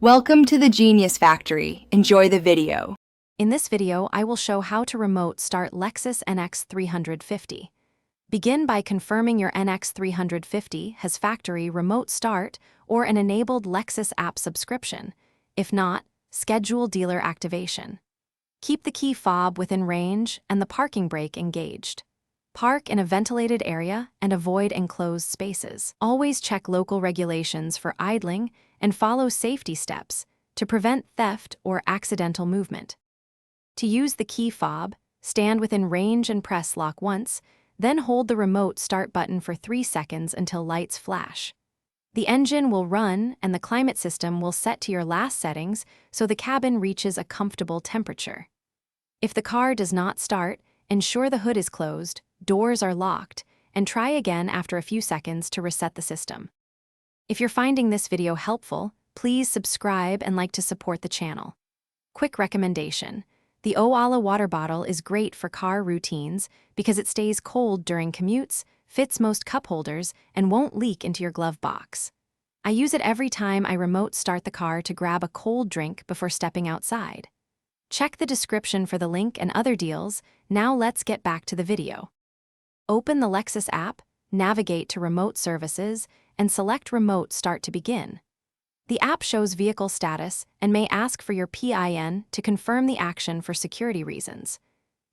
Welcome to the Genius Factory. Enjoy the video. In this video, I will show how to remote start Lexus NX350. Begin by confirming your NX350 has factory remote start or an enabled Lexus app subscription. If not, schedule dealer activation. Keep the key fob within range and the parking brake engaged. Park in a ventilated area and avoid enclosed spaces. Always check local regulations for idling and follow safety steps to prevent theft or accidental movement. To use the key fob, stand within range and press lock once, then hold the remote start button for 3 seconds until lights flash. The engine will run and the climate system will set to your last settings so the cabin reaches a comfortable temperature. If the car does not start, ensure the hood is closed, doors are locked, and try again after a few seconds to reset the system. If you're finding this video helpful, please subscribe and like to support the channel. Quick recommendation: the Owala water bottle is great for car routines because it stays cold during commutes, fits most cup holders, and won't leak into your glove box. I use it every time I remote start the car to grab a cold drink before stepping outside. Check the description for the link and other deals. Now let's get back to the video. Open the Lexus app, navigate to Remote Services, and select Remote Start to begin. The app shows vehicle status and may ask for your PIN to confirm the action for security reasons.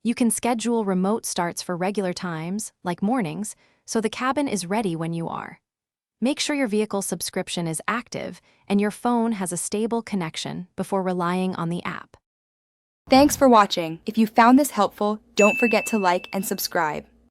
You can schedule remote starts for regular times, like mornings, so the cabin is ready when you are. Make sure your vehicle subscription is active and your phone has a stable connection before relying on the app. Thanks for watching. If you found this helpful, don't forget to like and subscribe.